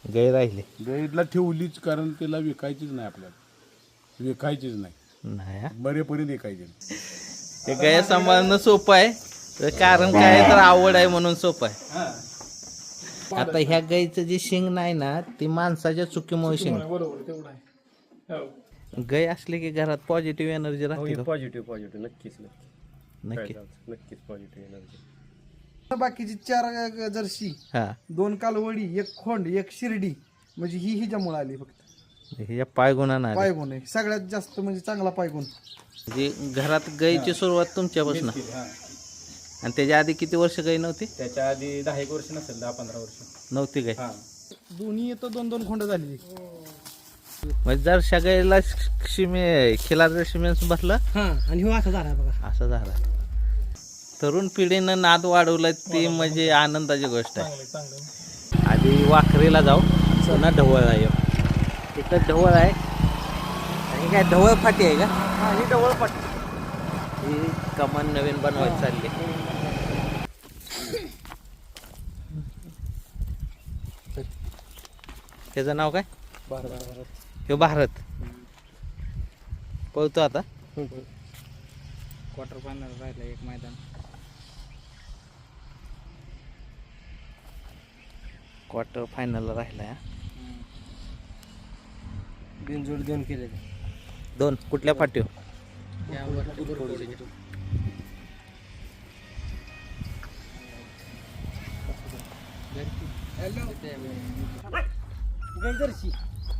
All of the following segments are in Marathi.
गाय राहिली गाईला ठेवलीच कारण त्याला विकायचीच नाही आपल्याला विकायचीच नाही बरेपर्यंत विकायची नाही. ते गाय सांभाळणं सोपं आहे तर कारण काय तर आवड आहे म्हणून सोपं आहे. आता ह्या गाईचं जे शिंग नाही ना ती माणसाच्या चुकीमुळे शिंग. बरोबर तेवढं आहे. गाय असली की घरात पॉझिटिव्ह एनर्जी राहते का? पॉझिटिव्ह नक्कीच नक्की नक्कीच पॉझिटिव्ह एनर्जी. बाकीची 4 जर्सी, हा 2 कालवडी, 1 खोंड, 1 शिर्डी, म्हणजे ही हिच्यामुळे आली फक्त. ह्या पायगुणा नाही पायगुण आहे सगळ्यात जास्त, म्हणजे चांगला पायगुण. म्हणजे घरात गायची सुरुवात तुमच्यापासून आणि त्याच्या आधी किती वर्ष गाय नव्हती? त्याच्या आधी 10 वर्ष नसेल, 10-15 वर्ष नव्हती गाय. दोन्ही येतं 2-2 खोंड झालेली. म्हणजे जर सगळ्याला खिलार सिमेंट बसलं आणि हो असं झाला बघा. असं झालं. तरुण पिढीनं नाद वाढवलं ती म्हणजे आनंदाची गोष्ट आहे. आधी वाखरीला जाऊ पुन्हा ढवळला येऊ. तिथं ढवळ आहे आणि काय ढवळ फाटी आहे का? ही डवळ पाटी. ही कमान नवीन बनवायची चालली. त्याचं नाव काय? हे भारत पळतो आता. क्वार्टर फायनल राहिला एक मैदान. क्वार्टर फायनल राहिला. बिनजोड 2 केले. 2 कुठल्या फाटीव? गाई जर्सी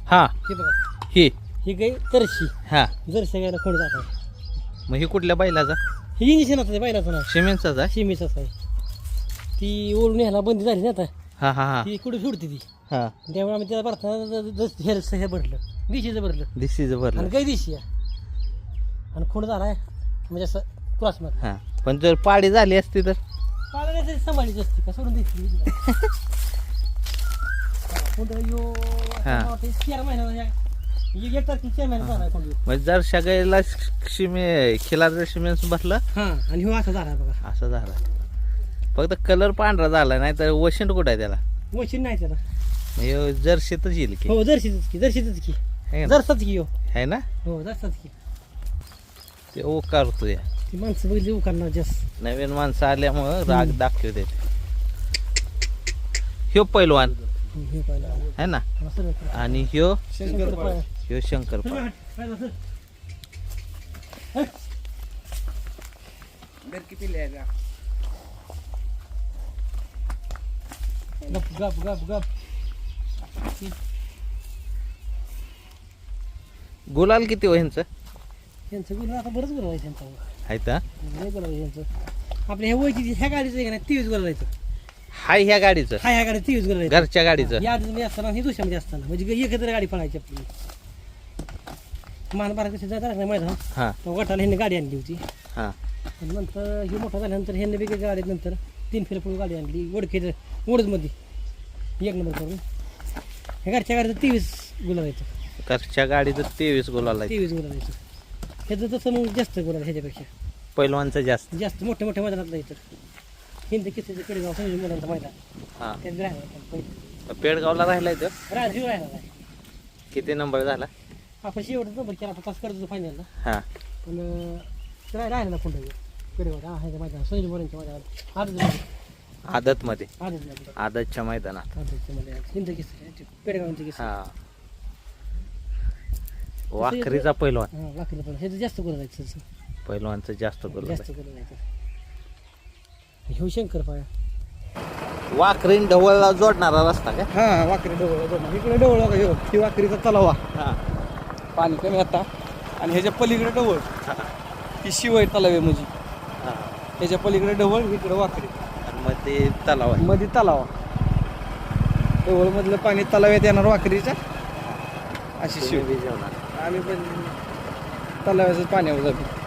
हा हे बघा, ही ही गाई जर्सी. हा जर्सी गायला खोंड जातात. मग ही कुठल्या बैलाचा? ही इंजेक्शन बैलाचं नाव सिमेंटचाच आहे. शिमीचाच आहे. ती ओढून न्यायला बंदी झाली ना आता. हा हा हा ती कुठे सोडते ती, हा त्यामुळे आम्ही त्याला भरताना हे भरलं, दिशीचं भरलं. दिसीचं आणि भरलं. गाई दिशी आहे आणि खोंड झालाय म्हणजे असं क्रॉस मग. हा पण जर पाडी झाली असती तर पाळण्याची सांभाळीची असते का सोडून द्यायची. खोंड यो 4 महिन्याला 1 तारखेला 4 महिन्यात झालाय खोंड. म्हणजे जर सगळ्याला खिलार सिमेंट बसलं आणि हो असं झाला बघा. असं झालं. फक्त कलर पांढरा झाला नाही तर वशिंड कुठं आहे त्याला? मशीन नाही त्याला. म्हणजे जर्सीतच येईल की हो जर्सीच की की है ना? जरसाच की हो. है ना? हो जरसाच की. ते ओकारतो या ती माणसं बघितली उकारणार जास्त. नवीन माणसं आल्यामुळं राग दाखवते. ह्यो पैलवान हे पाहिलं है ना असं आणि ह्यो शंकरपाळ्या. ह्यो शंकर. गप गप गप गप. गुलाल किती हो ह्यांचं? यांचं गुलाब आता बरंच गुलाब आहे त्यांचं. आहेत हा? लय गुलाब आहे यांचं. आपल्या ह्या वयची ह्या गाडीचं आहे का नाही 23 गुलाब आहे. हाय ह्या गाडीचं ह्या गाडीत 23 गुलाब आहे. घरच्या गाडीचं. या आधी असताना ही दुसऱ्यामध्ये असताना म्हणजे एकत्र गाडी पळायची आपली. महान बारा कसं जायचं नाही मैदान. हा गटाला ह्यांनी गाडी आणली होती. हा आणि नंतर ही मोठा झाल्यानंतर ह्यांनी वेगळ्या गाडीत नंतर 3 फेर पळून गाडी आणली ओळखीचं ओढजमध्ये 1 नंबर करून. ह्या गाडीच्या गाडीचं 23 गुलाब येतं. घरच्या गाडीचं 23 गुलाल आहे. 23 गुलाब येतं. ह्याचं तसं मग जास्त गुलाब ह्याच्यापेक्षा पैलवानचं जास्त. जास्त मोठ्या मैदानात येतं. हिंद किस्तीचं पेडगाव संजय मुलांचं मैदान हा त्यात राहिला पेडगावला राहिलाय तो. राजीव राहिला नाही. किती नंबर झाला? आपण शेवटचा नंबर केला आपण पास करतो फायनलला. हा पण राहिला पुढे पेडगाव हा ह्याच्या मैदान संजय मुलांच्या मैदानात आदत मध्ये आदतमध्ये आदतच्या मैदानात. मध्ये हिंद किस्ती पेडगावची किस्ती. हा वाखरीचा पैलवान. हां वाकरीला पण ह्याचं जास्त गुलाब आहे. पैलवानचं जास्त गुलाल जास्त गुलाब आहे. ह्यो शंकरपाळ्या. वाखरीन ढवळला जोडणारा रस्ता काय? हा वाकरी डोळ इकडे डोळ बघा ह्यो ही वाकरीचा तलावा. हा पाणी कमी आता आणि ह्याच्या पलीकडे डवळ ही शिवाय तलाव आहे म्हणजे. हा ह्याच्या पलीकडे डवळ इकडे वाकरी आणि मग ते तलाव आहे. मध्ये तलावा. डवळ मधलं पाणी तलाव्यात येणार वाकरीच्या अशी शिव. तुम्ही जेवणार. आम्ही पण तलाव्याचं पाण्यावर जातो.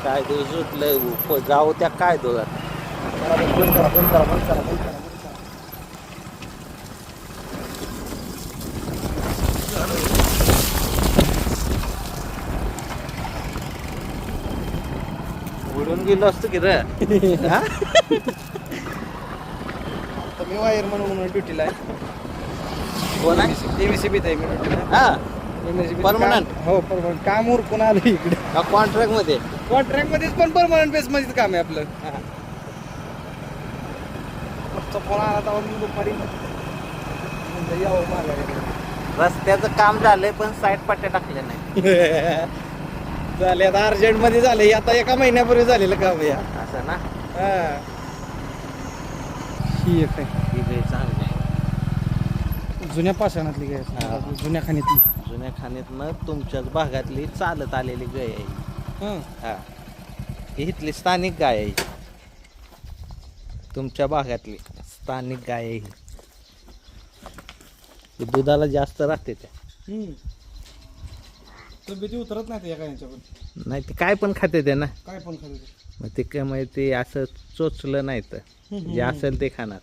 काय दिवस सुटलंय जाऊ त्या काय दोघात. उडून गेलो असतो की रे. मी वायर म्हणून ड्युटीला आहे कोण आहे एमएससीबीत आहे मी ड्युटीला हा एमएससीबी Permanent? हो परमनंट काम उरकून आलं इकडे कॉन्ट्रॅक्ट मध्ये कॉन्ट्रॅक्ट मध्येच पण परमनंट बेस मध्येच काम आहे आपलं फोन आला तेव्हा मी दुपारी म्हणलं यावं माघारी रस्त्याचं काम झालंय पण साईड पट्ट्या टाकल्या नाही झाले आता अर्जंट मध्ये झाले आता एका महिन्यापूर्वी झालेलं काम या असं ना ही एक आहे ही गाय चांगली आहे जुन्या पाषाणातली गाय हा. जुन्या खाणीतली जुन्या खाणीतनं तुमच्याच भागातली चालत आलेली गाय आहे हं. हा ही इथली स्थानिक गाय आहे ही. तुमच्या भागातली स्थानिक गाय आहे ही. ही दुधाला जास्त राहते त्या तब्येती उतरत नाही या गायांच्याकडून नाही ते काय पण खाते ते ना काय पण खाते मग ते काय म्हणजे ते असं चोचलं नाही तर जे असेल ते खाणार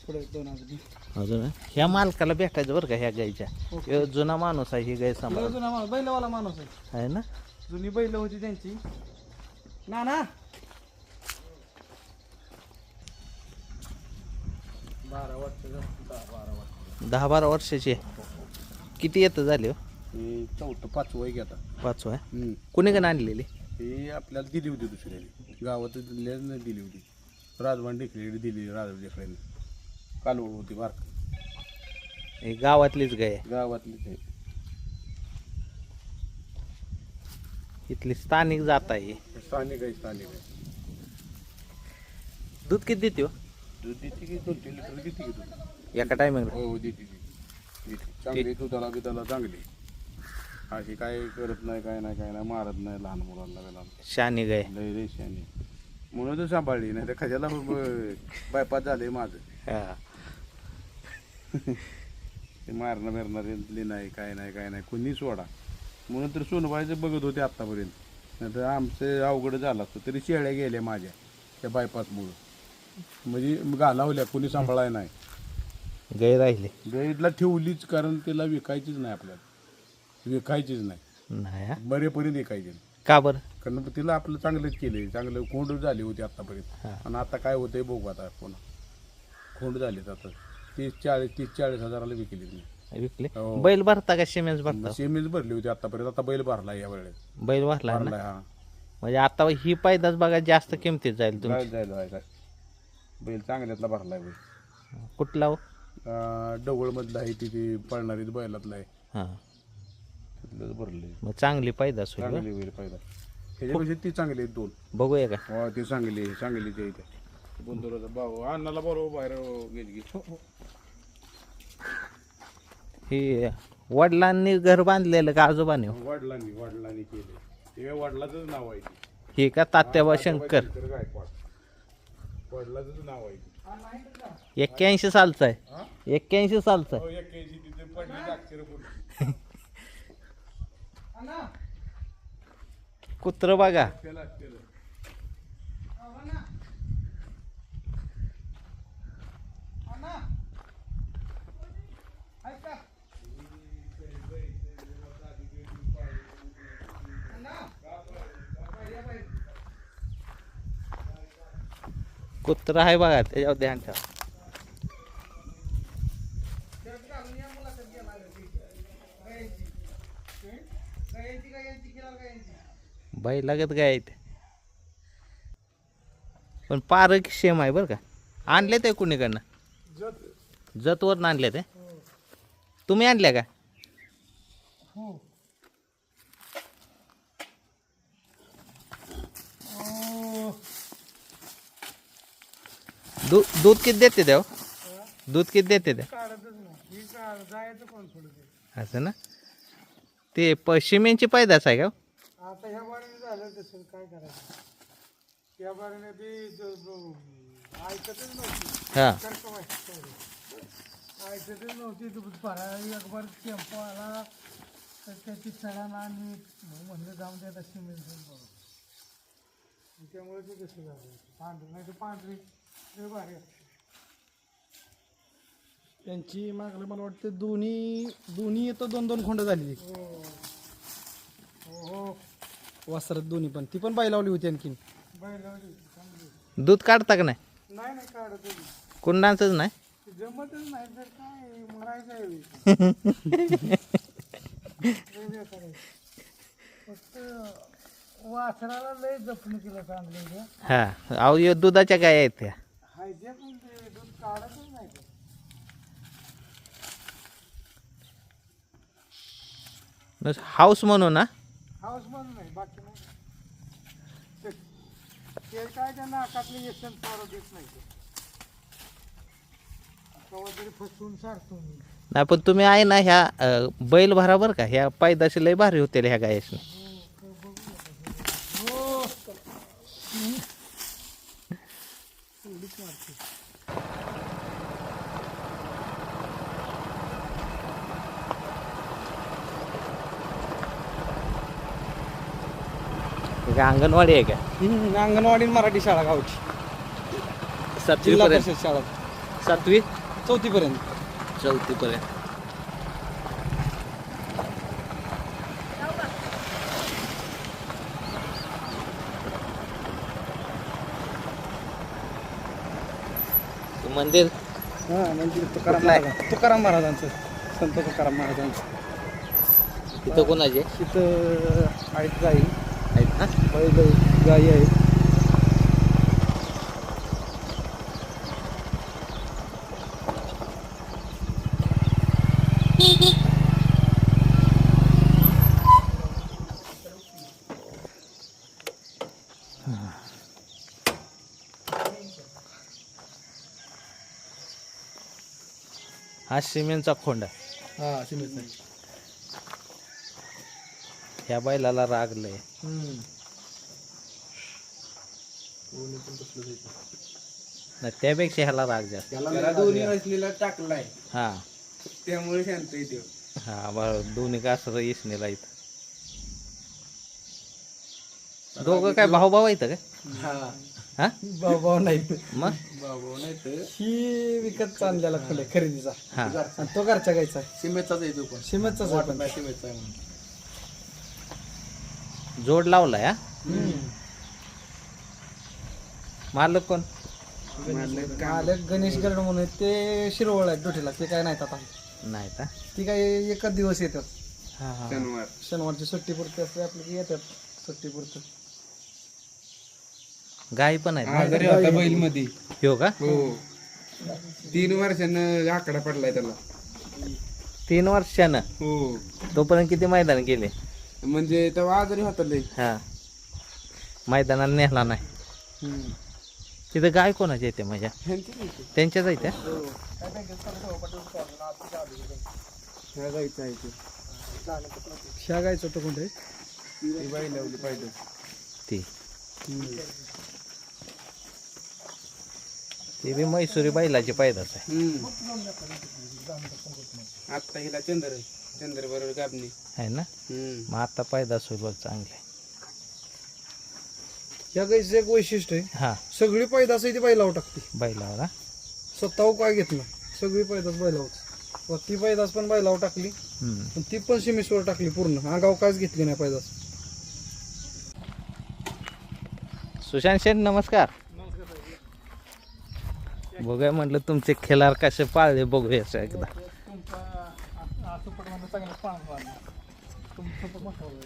पुढे दोन अजून अजून ह्या मालकाला भेटायचं बरं का ह्या गायच्या ह्यो जुना माणूस आहे ही गाय सांभाळ जुना माणूस बैलवाला माणूस आहे आहे ना जुनी बैल होती त्यांची ना ना 10-12 वर्षाची आहे किती येतं झाली हो हे चौथं पाचवं आहे की आता 5 आहे कुणीकडे आणलेली हे आपल्याला दिली होती दुसऱ्याने गावातच दिली होती राजवान डेकरेडी दिली राजवान डेकरेने कालवड होती बारक ही गावातलीच गाय आहे गावातलीच आहे इथली स्थानिक जात आहे स्थानिक आहे स्थानिक आहे दूध किती देते हो दूध देते की 2-3 लिटर देते की दूध एका टायमिंग हो देते चांगली दुधाला बिधाला चांगली अशी काय करत नाही काय नाही मारत नाही लहान मुलांना वेळाला शानी गाय लय रेशाने म्हणून तर सांभाळली नाही तर खजाला बायपास झाले माझं हा ते मारणं बिरणारे नाही काय नाही कोणी सोडा म्हणून तर सोनबाईचं बघत होते आत्तापर्यंत नाही तर आमचं अवघड झालं असतं तरी शेळ्या गेल्या माझ्या त्या बायपासमुळं म्हणजे घालावल्या कोणी सांभाळाय नाही गाय राहिली गाईला ठेवलीच कारण त्याला विकायचीच नाही आपल्याला विकायचीच नाही नाही हा? बरेपर्यंत विकायची नाही का बरं कारण तिला आपलं चांगलंच केलं चांगलं खोंड झाली होती आत्तापर्यंत आणि आता काय होतंय बघू आता पुन्हा खोंड झालीत आता 30-40 हजाराला विकली मी विकले हो. बैल भरता का सिमेंट भरता शेमीच भरली होती आतापर्यंत आता बैल भरला या वेळेस बैल भरला ना भरलाय हा म्हणजे आता ही पैदास बघा जास्त किमतीत जाईल तुम्ही जायला बैल चांगल्यातला भरलाय बैल कुठला हो डवळमधला आहे तिथे पळणारी बैलातला आहे हा तिथलंच भरले मग चांगली पैदास होईल चांगली बैल पाहिजे त्याच्यापेक्षा ती चांगली आहेत 2 बघूया का हो ती चांगली ते इथे बंधुराचा भाऊ अण्णाला बरोबर बाहेर गेली ही वडिलांनी घर बांधलेलं का आजोबाने हो? वडिलांनी केले ते वडिलाचंच नाव आहे ते. ही का तात्याबा शंकर शंकर गायकवाड वडिलाचंच नाव आहे ते. 81 सालचा आहे 81 सालचा आहे हो 81 तिथे पडली अक्षर पुढे कुत्र बघा त्याला कुत्र आहे बघा त्याच्यावर ध्यान ठेवा बाई लागत काय ते पण पारक शेम आहे बरं का आणले ते कुणीकडनं जतवरून आणले ते तुम्ही आणल्या का दूध किती देते त्या दूध किती देते त्या असं ना ते सिमेंटची पैदास आहे का आता ह्या बारीने झालं तसं काय करायचं या बारीने ती ऐकतच नव्हती हा ऐकतच नव्हती तू भरायला एक बार टेम्पो आला तर त्याची चढाणा आणि म्हणलं जाऊन द्या तशी मिळते त्यामुळे ते कसं झालं पांढरी नाही तर पांढरी लय भारी आहे. त्यांची मागलं मला वाटतं दोन्ही येतं 2-2 खोंड झाली हो वासरात दोन्ही पण ती पण बाई लावली होती आणखीन बाई लावली होती चांगली दूध काढता का नाही? नाही नाही काढत आहे. कुंडांचंच नाही. जमतच नाही तर काय मरायचं आहे. फक्त वासराला लय जपणं केलं चांगलं. हा अहो ह्यो दुधाच्या गाय आहेत त्या. हायचे पण ते दूध काढतच नाही ते. हाऊस म्हणून ना. हाऊस म्हणून नाही बाकी नाही. ते काय त्या नाकातले व्यसन फार देत नाही ते. कवा तरी फसवून सारतो मी. नाही पण तुम्ही आहे ना ह्या बैल भरा बरं का, ह्या पायदाशी लय भारी होते ह्या गायशी. अंगणवाडी आहे का? अंगणवाडी मराठी शाळा गावची, 7वी जिल्हा पर्यंत. परिषद शाळा 7वी 4थी पर्यंत. 4थी पर्यंत. मंदिर हां म्हणजे तुकाराम महाराजांचं, संत तुकाराम महाराजांचं. तिथं कोणाचे तिथं आहेत गाई, आहेत ना? बैल गाई आहेत. हा सिमेंटचा खोंड आहे. हां सिमेंटचा. ह्या बैलाला रागलंय. नाही त्यापेक्षा ह्याला राग जास्त. त्याला दोन्ही असलेला टाकलाय हा त्यामुळे शांत येते. हा बरं दोन्ही का असं इसनेला इथं. दोघं काय भाऊ भाऊ आहेत का? हा भाऊ नाही, मग भाऊ नाही तर ही विकत आणलेला खोले खरेदीचा. हा आणि तो घरच्या गायचा आहे, सिमेंटचाच आहे तो पण. सिमेंटचाच आहे पण. सिमेंटचा आहे म्हणून. जोड लावलाय. हा मालक कोण? मालक गणेश गरड म्हणून आहेत, ते शिरवळ आहेत डोठीला. ते काय नाहीत आता, नाही का? ती काय एकच दिवस येतात. हा हा शनिवारची सुट्टी पुरते असते आपली की येतात सुट्टी पुरतं. गाई पण आहेत आजारी होता बैल मध्ये. ह्यो का? हो 3 वर्षानं आकडा पडलाय त्याला. 3 वर्षानं. हो तोपर्यंत किती मैदान गेले? म्हणजे तेव्हा आजारी होता लय. हा मैदानाला नेला नाही. तिथं गाय कोणाची येते माझ्या? त्यांच्याच आहेत त्या? ह्या गाईचं आहे ते. ह्या गायचं तो कोणतं आहे? ती बाई लावली पाहिजे. ती ती बी म्हैसूरी बैलाची पैदास आहे. आत्ता हिला चंद्र बरोबर गाबणी आहे ना? मग आता पैदास होईल बघ चांगले. ह्या गायचं एक वैशिष्ट्य आहे, हा सगळी पैदास ती बैलावर टाकते. बैलावर हा? स्वतः काय घेत नाही, सगळी पैदास बैलावर. ती पैदास पण बैलावर टाकली, पण ती पण शिमिसवर टाकली पूर्ण. अंगावर काहीच घेतली नाही पैदास. सुशांत शेठ नमस्कार. बघूया म्हटलं तुमचे खिलार कसे पाळले बघूया एकदा. तुमचा असं पण मला चांगलं पाहून आलं. तुमचं पण मोठं होईल.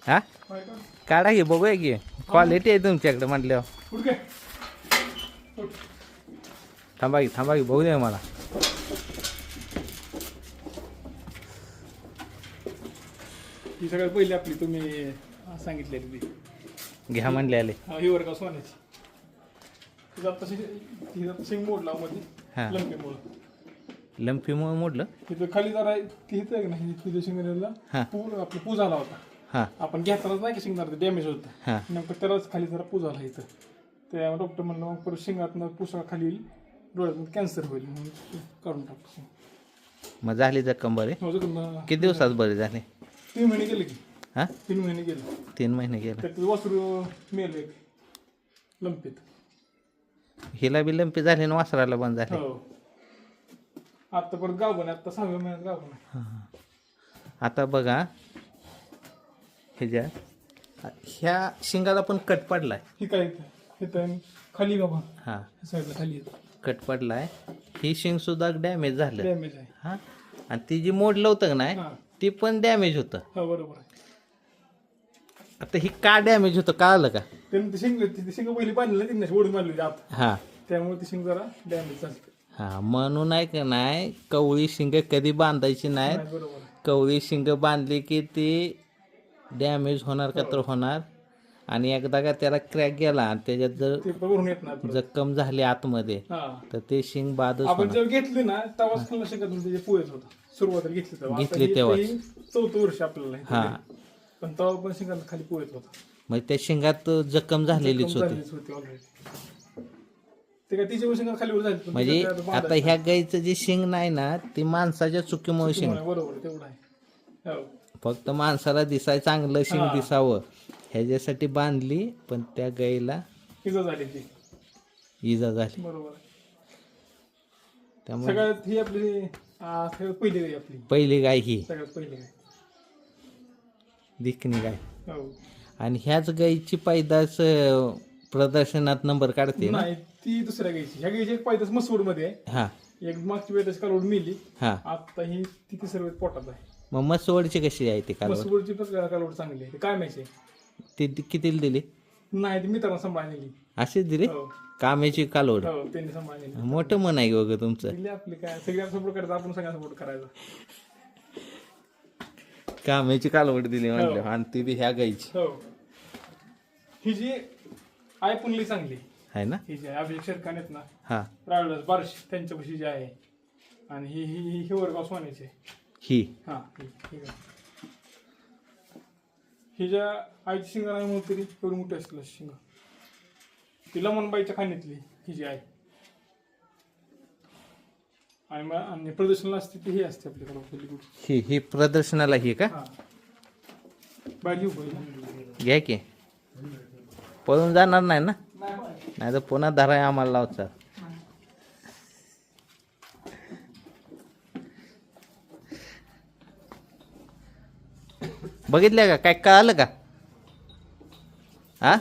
हा काढा की बघूया की क्वालिटी आहे तुमच्याकडे म्हटल्यावर. थांबा की बघू दे मला. ही सगळ्यात पहिली आपली तुम्ही सांगितलेली ती घ्या म्हणले आले. ही वर्गा सोन्याची. तिचा तशी मोडला मध्ये हा लंपी मोड. लंपीमुळे मोडलं. तिथं खाली जरा ती हिथं आहे का नाही तिथे शिंगणाला हा आपला पूज आला होता. हा आपण घेतानाच नाही की शिंगणार ते डॅमेज होतं. हा नेमकं त्यालाच खाली जरा पूज आला इथं. त्या डॉक्टर म्हणलं मग परत शिंगातनं पुसा खाली येईल, डोळ्यातून कॅन्सर होईल म्हणून काढून टाकतो. मग झाली जखम बरे? माझं किती दिवसात बरे झाले? 3 महिने गेले की. हा 3 महिने गेले. 3 महिने गेले. त्यात वासरू मेलं एक लंपीत. हिला बी लंपी झाली आणि वासराला बंद झाली. हो आता परत गावून आता 6व्या महिन्यात गावून आता बघा ह्या शिंगाला पण कट पडलाय. ही काय इथं खाली बाबा हा साईडला खाली कट पडलाय. ही शिंग सुद्धा डॅमेज झालं. डॅमेज आहे. हा आणि ती जी मोडलं होतं का नाही हा ती पण डॅमेज होतं. हो बरोबर आहे. आता ही का डॅमेज होतं कळालं का? त्यांनी ती शिंग पहिली बांधली ना तिने ओढून मारली आत हा त्यामुळे ती शिंग जरा डॅमेज झाली. हा म्हणून आहे का नाही कवळी शिंग कधी बांधायची नाही. नाही, बरोबर आहे. कवळी शिंग बांधली की ती डॅमेज होणार का तर होणार. आणि एकदा का त्याला क्रॅक गेला आणि त्याच्यात जर ते भरून येत नाही परत. जखम झाली आतमध्ये हा तर ते शिंग बादच आपण होणार. जेव्हा घेतली ना तेव्हाच खाल्लं शिंगातून त्याचे पोहेच होता. सुरुवातीला घेतली तेव्हा. घेतली आता ही- तेव्हाच. ही 4थं वर्ष आपल्याला हा आहे. पण तेव्हा पण शिंगाला खाली पोहेच होता. मग त्या शिंगात जखम झालेलीच जखम होती. झालीच होती already. ते काय तिच्या शिंगा खाली वर झाली पण म्हणजे तिच्या त्या आता ह्या गाईचं जे शिंग नाही ना ती माणसाच्या चुकीमुळे शिंग. बरोबर आहे, तेवढं आहे. हो. फक्त माणसाला दिसाय चांगलं शिंग हा. दिसावं ह्याच्यासाठी बांधली पण त्या गाईला इजा झाली ती. इजा झाली. बरोबर आहे. त्यामुळे सगळ्यात ही आपली सगळ्यात पहिली गाय आपली पहिली गाय ही सगळ्यात पहिली गाय. दिखणी गाय. हो आणि ह्याच गाईची पैदास प्रदर्शनात नंबर काढते ना. नाही ती दुसऱ्या गायची. ह्या गायची एक पायदास मसूर मध्ये आहे. हा एक मागची वेळेस कालवड मिली. हा आता ही ती तिसऱ्या वेळेस पोटात आहे. मग मसवडची कशी आहे ती कालवड? मसूरची पण कालवड चांगली आहे. काय माहिती ती कितीला दिली? नाही ती मित्रांना सांभाळलेली. अशीच दिली हो कामेची कालवड. हो त्यांनी सांभाळलेली. मोठं मन आहे बघ तुमचं. दिली आपली काय सगळ्या सपोर्ट करायचं आपण सगळ्या सपोर्ट करायचा. कामेची कालवड दिली म्हटलं आणि ती बी ह्या गाईची हो ही जी आहे पण लई चांगली आहे ना. ही जी आहे अभिषेक शेरखान आहेत ना हा रावळस बारश त्यांच्यापाशी जी आहे आणि ही ही ही हिवरगाव सोन्याची आहे. ही हा ठीक आहे. ही ज्या आईची शिंग नाही म्हणून तरी एवढी मोठी असतील शिंग. ती लमनबाईच्या खाण्यातली ही जी आहे. आणि प्रदर्शनाला असते ती ही असते आपल्याकडे. ही प्रदर्शनाला ही का? हा बाई उभं घ्या की पळून जाणार नाही ना. नाही तर पुन्हा धराय आम्हाला लावचा. बघितलं का काय कळालं का? हा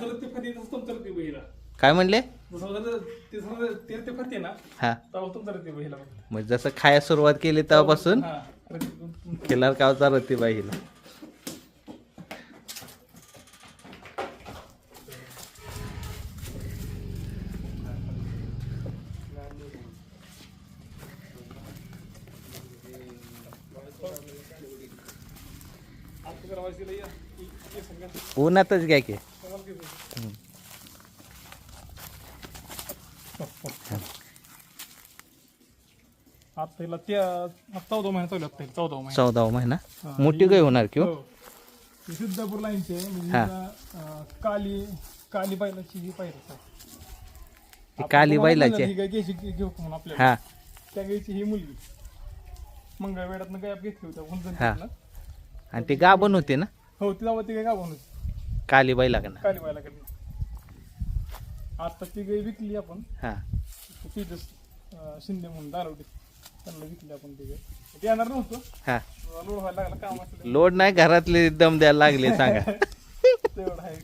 काय म्हणले? ते फते ना हा तेव्हा तुमचा रती बहिला. मग जसं खाया सुरुवात केली तेव्हापासून हा केला कावचा रतीबाईला. उन्हातच घ्या की. आता हिला त्या 14 महिना चालू आहे. 14 महिना 14वा महिना मोठी गाय होणार की हो. हो. ही सिद्धापूर लाईनचे म्हणजे हा. हिला, काली बैलाची ही पायरस आहे. ती आपण काली तुम्हाला बैलाची म्हणलं, ही गाय घ्यायची घेऊ का म्हणून आपल्याला. हा त्या गायची ही मुलगी मंगळवेड्यातनं गाय घेतली होती हुंजन हा. केलं. आणि ती गाभण होते ना हो ती जावं ती गाय गावून होती काली बाई लागणार. काली बैलाकडनं. आता ती गाय विकली आपण. हा तिथंच शिंदे म्हणून दारवडी त्यांना विकली आपण ती गाय. ते येणार नव्हतं हा लोड व्हायला लागला काम असलं लोड नाही घरातले दम द्यायला लागले सांगा. तेवढं आहे.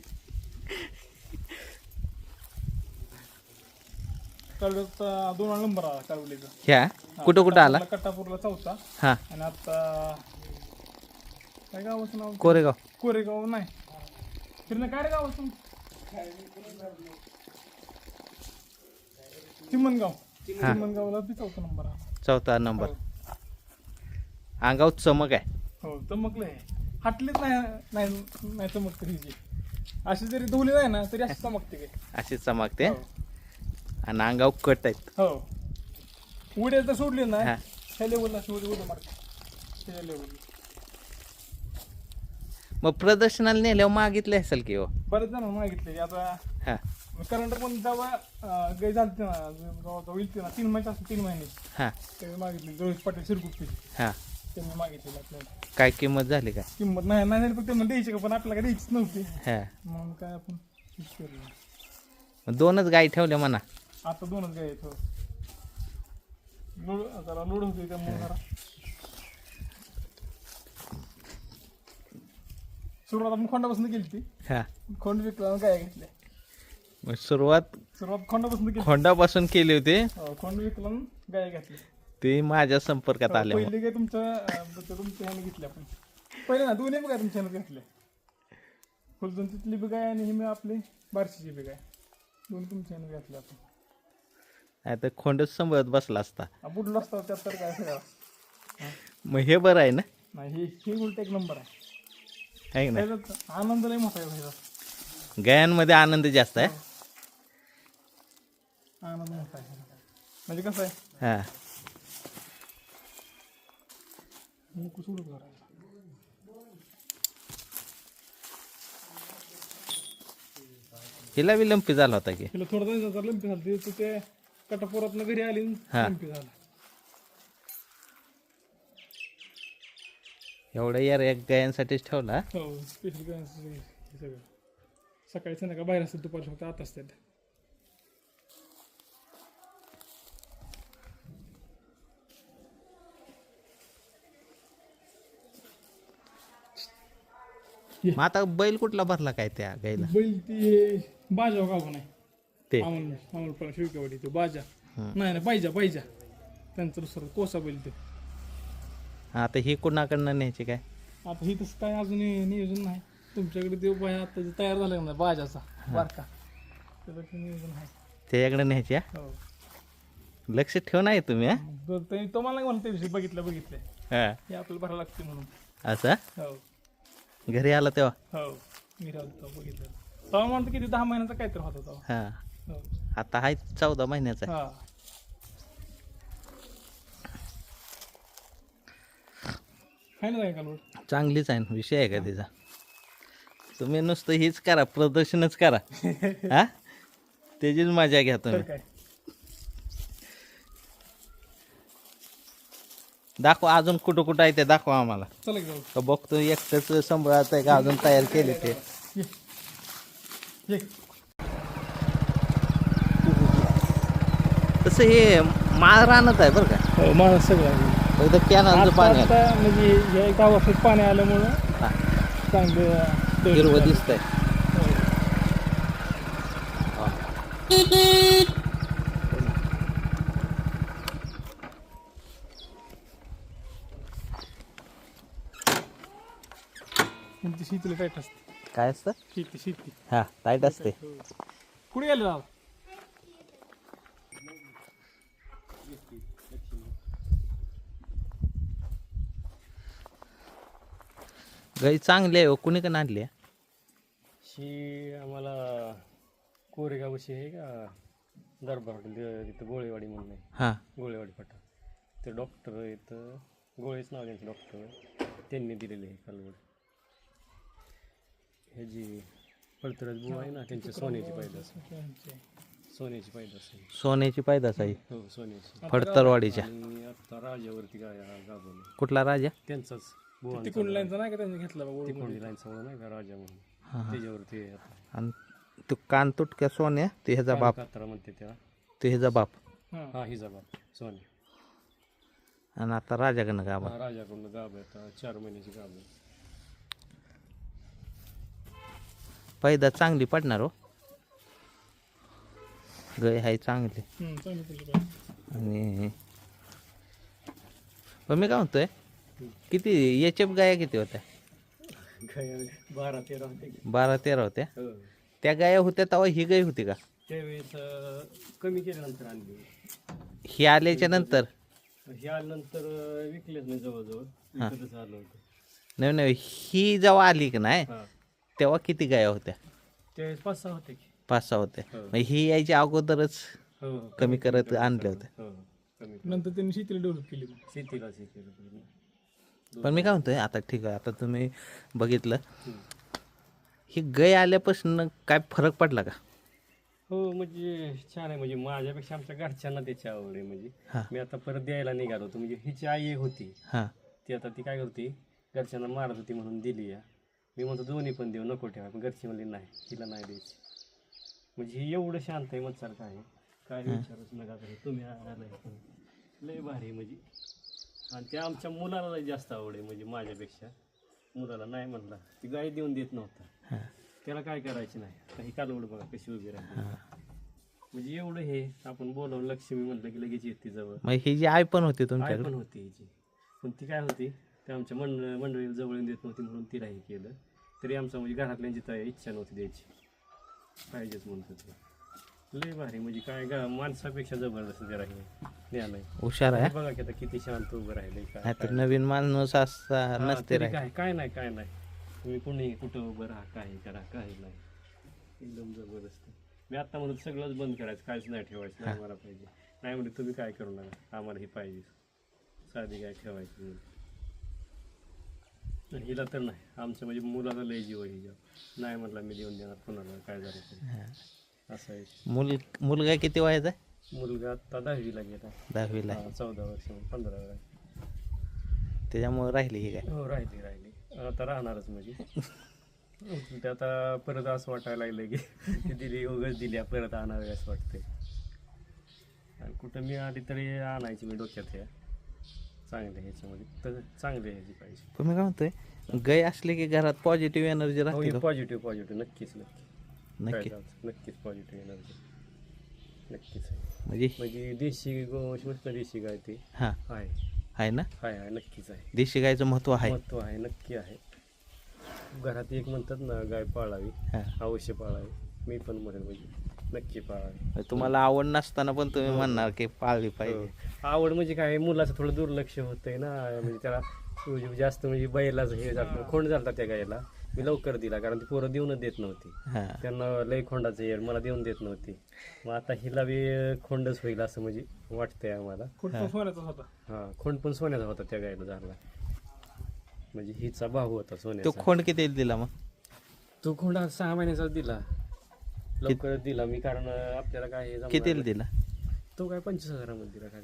कालव्याचा 2 नंबर आला कालवलीचा. ह्या कुठं कुठं आला? कट्टापूरला 4था हा आणि आता काय गावाचं नाव? कोरेगाव. कोरेगाव नाही फिरणं काय रे गावाचं? चिमणगाव. चिमणगावला बी 4था नंबर आला. 4था नंबर. अंगावर चमक आहे. हो चमकलंय. हटलीच नाही चमकते ही जी. अशी जरी धुवली नाही ना तरी अशी चमकते काय. अशी चमकते हो. आणि अंगावर कट आहेत. हो उड्या जर सोडली ना हा. ह्या लेवलला अशी उड्या मारते त्याच्या लेवलला. मग प्रदर्शनाला नेल्यावर मागितले असेल की हो. बरेच जण मागितले आता हा करंट पण जेव्हा गाय झालते ना जवळ येते ना 3 महिने असते 3 महिने हा त्यावेळी मागितली. रोहित पाटील शिरगुप्ती हा त्यांनी मागितलेली आपल्याला. काय किंमत झाली काय? किंमत नाही झाली फक्त त्यांना द्यायची का पण आपल्याला द्यायचीच नव्हती हा म्हणून काय आपण फिक्स केलं. मग 2च गाय ठेवल्या म्हणा. आता 2च गाय आहेत. हो लोड जरा लोड होते त्यामुळे जरा सुरुवात आपण खोंडापासून केली ती. हा खोंड विकला गाय घेतल्या. मग सुरुवात सुरुवात खोंडापासून केली. खोंडापासून केली होती. खोंड विकला गाय घेतली. ती माझ्या संपर्कात आल्या. पहिली गाय तुमच्या ह्याने घेतली आपण. पहिले ना 2 गाय तुमच्या ह्याने घेतल्या. फुलजून तिथली बी गाय आणि ही मी आपली बारशीची बी गाय 2 तुमच्या ह्याने घेतल्या आपण. नाही तर खोंडच सांभाळत बसला असता. बुडलो असता त्यात तर काय सगळा. मग हे बरं आहे ना, नाही ही उलट एक नंबर आहे. आहे ना. त्याच्यात आनंद लय मोठा आहे भाईचा. गायांमध्ये आनंद जास्त आहे. आनंद मोठा आहे. म्हणजे कसं आहे हा कुसुडूच करायचं. हिला बी लंपी झाला होता की. तिला थोडा दिवसाचा लंपी झाली तर ते कटापुरातनं घरी आली हा. लंपी झाला. एवढ्या यार एक गायांसाठीच ठेवला. हो स्पेशल काय सगळं सकाळी संध्याकाळ बाहेर असतात, दुपारी फक्त आत असतात. मग आता बैल कुठला भरला काय त्या गाईला? बैल ती बाजा गाव नाही ते अमोल शिवकेवाडी तो बाजा नाही पाहिजा त्यांचं दुसरं कोसा बैल ते. आता ही कुणाकडनं न्यायची काय? आता ही तसं काय अजून नियोजन नाही. तुमच्याकडे ते बाय आता जे तयार झाला ना बाजाचा बारका त्याचं नियोजन आहे. त्याच्याकडे न्यायची हा? हो लक्ष ठेव नाही तुम्ही हा? तो मला म्हणतो त्या दिवशी बघितले हा हे आपल्याला भरायला लागते म्हणून. असं हो घरी आला तेव्हा? हो मी राहतो बघितलं तेव्हा म्हणतो किती 10 महिन्याचा काहीतरी होता तेव्हा. हा हो आता आहे 14 महिन्याचा. हा आहे ना काय कालवड. चांगलीच आहे ना, विषय आहे का तिचा? तुम्ही नुसतं हीच करा, प्रदर्शनच करा हा, त्याचीच मजा घ्या तर तुम्ही. काय दाखवा अजून कुठं कुठं आहे ते दाखवा आम्हाला. चला की जाऊ. का बघतो एकटंच संभाळत आहे का अजून तयार केले ते? ये ये तसं हे माळ रानत आहे बरं का. हो मला सगळं फक्त कॅनलचं पाणी आहे. आता म्हणजे या 1 वर्षात पाणी आल्यामुळं हा, चांगलं हिरवं दिसतंय. म्हणजे शेतीला टाईट असते. काय असतं? शेती हा टाईट असते. कुठे गेले दादा? गाई चांगली आहे हो. कुणी का आणली? शी आम्हाला कोरेगावशी आहे का दरबार तिथं गोळेवाडी म्हणून आहे. हा गोळेवाडी फाटा ते डॉक्टर आहेत, गोळेच नाव त्यांचे डॉक्टर, त्यांनी दिलेले आहे कालवड. हे जी पळतराज बुवा आहे ना त्यांच्या सोन्याची पैदास, सोन्याची पैदास आहे. सोन्याची पैदास आहे. हो सोन्याची. फडतरवाडीच्या. आणि आता राजावरती काय गाभवलं कुठला राजा? त्यांचाच बुवा तिकडून लाईनचा नाही का त्यांनी घेतला बघ तिकोंडी लाईन समोर नाही का राजा म्हणून त्याच्यावरती आहे आता. आणि तो कान तुटक्या सोन्या ते ह्याचा बाप. कात्रा म्हणते त्या. ते ह्याचा बाप. हा हिजा बाप सोन्या. आणि आता राजाकडनं गाबा. हा राजाकडून गाभ आहे आता 4 महिन्याची गाभ आहे. पैदास चांगली पडणार हो. गाय आहे चांगली. चांगली तुझी पाहिजे. आणि पण मी काय म्हणतोय, किती याच्या गाया किती होत्या? 12-13 होते. 12-13 होत्या. हो. त्या गाया होत्या तेव्हा ही गाय होती का? त्यावेळेस कमी केल्यानंतर आणली. ही आल्याच्या नंतर? हे आल्यानंतर विकलेच नाही जवळजवळ. विकतच आलं होतं. नाही नाही, ही जेव्हा आली की नाही हा तेव्हा किती गाया होत्या? त्यावेळेस 5-6 होते की. 5-6 होत्या. हो. मग ही यायच्या अगोदरच हो कमी करत आणले होते. हो कमी नंतर त्यांनी शेतीला डेव्हलप केली. शेतीला. पण मी काय म्हणतोय, आता ठीक आहे, आता तुम्ही बघितलं ही गाय आल्यापासून काय फरक पडला का? हो म्हणजे छान आहे. म्हणजे माझ्यापेक्षा आमच्या घरच्यांना त्याची आवड आहे. म्हणजे हा. मी आता परत द्यायला निघालो होतो. म्हणजे हिची आई एक होती हां ती, आता ती काय करते घरच्यांना मारत होती म्हणून दिली या. मी म्हणतो दोन्ही पण देऊ, नको ठेवा. पण घरची म्हणली नाही, तिला नाही द्यायची. म्हणजे ही एवढं शांत आहे मत्सारखं आहे काय विचारूच नका तरी तुम्ही आलाय पण लय भारी म्हणजे. आणि ते आमच्या मुलाला लय जास्त आवड आहे म्हणजे माझ्यापेक्षा. मुलाला नाही म्हणला ती गाय देऊन देत नव्हता. त्याला काय करायची नाही. काही कालवड बघा कशी उभी राहिली. म्हणजे एवढं हे आपण बोलावून लक्ष्मी म्हणलं की लगेच येते जवळ. मग ही जी आई पण होती आई तुमच्याकडे? पण होती हिची, पण ती काय होती ते आमच्या मंडळीला जवळ येऊन देत नव्हती म्हणून तिला हे केलं. तरी आमचं म्हणजे घरातल्यांची तर इच्छा नव्हती द्यायची, पाहिजेच म्हणत होती. लय भारी म्हणजे काय माणसापेक्षा जबरदस्त जरा हे ज्ञान आहे. हुशार आहे. बघा की आता किती शांत उभं राहिले. नाही तर नवीन माणूस असा नसते राहील. काय नाही काय नाही. तुम्ही कुणी कुठं उभं राहा, काही करा, काही नाही. एकदम जबरदस्त. मी आता म्हणून सगळंच बंद करायचं, काहीच नाही ठेवायचं. नाही मला पाहिजे नाही म्हणजे तुम्ही काय करू नका, आम्हाला ही पाहिजे. साधी काय ठेवायची म्हणून. हिला तर नाही, आमच्या म्हणजे मुलाला लय जीव आहे हिच्या. नाही म्हटलं मी देऊन देणार कोणाला काय झालं तरी. असं आहे. मुलगा किती वयाचा आहे? मुलगा आता 10वीला गेला. 10वीला. 14 वर्ष 15 वेळा. त्याच्यामुळे राहिली ही काय? हो राहिली आता राहणारच म्हणजे. ते आता परत असं वाटायला लागलं की ती दिली उगाच दिली परत आणावी असं वाटतंय. आणि कुठं मी आली तरी आणायची मी डोक्यात हे चांगले ह्याच्यामध्ये तर चांगले ह्याची पाहिजे. तुम्ही काय म्हणतोय गाय असली की घरात पॉझिटिव्ह एनर्जी राहते का? पॉझिटिव्ह नक्कीच नक्की. नक्कीच पॉझिटिव्ह एनर्जी नक्कीच आहे. म्हणजे देशी देशी गाय ती हा आहे ना? आहे नक्कीच आहे. देशी गायचं महत्व आहे. महत्व आहे नक्की आहे. घरात एक म्हणतात ना गाय पाळावी, हा. अवश्य पाळावी. मी पण म्हणेन म्हणजे नक्की पाळावी. तुम्हाला आवड नसताना पण तुम्ही म्हणणार की पाळली पाहिजे. आवड म्हणजे काय मुलाचं थोडं दुर्लक्ष होतंय ना म्हणजे त्याला जास्त म्हणजे बैलाच हे जातं खोंड झालता त्या गायला. मी लवकर दिला कारण ती पोरं देऊनच देत नव्हती. हा. त्यांना लय खोंडाचं येड मला देऊन देत नव्हती. मग आता हिला बी खोंडच होईल असं म्हणजे वाटतंय आम्हाला. सोन्याचा होता. हा खोंड पण सोन्याचा होता त्या गायला झाला. म्हणजे हिचा भाऊ होता तो सोन्याचा. खोंड किती दिला मग? तो खोंड 6 महिन्याचा दिला. लवकरच दिला मी कारण आपल्याला काय हे जमणार कितीला नाही. दिला? तो काय 25,000 दिला काय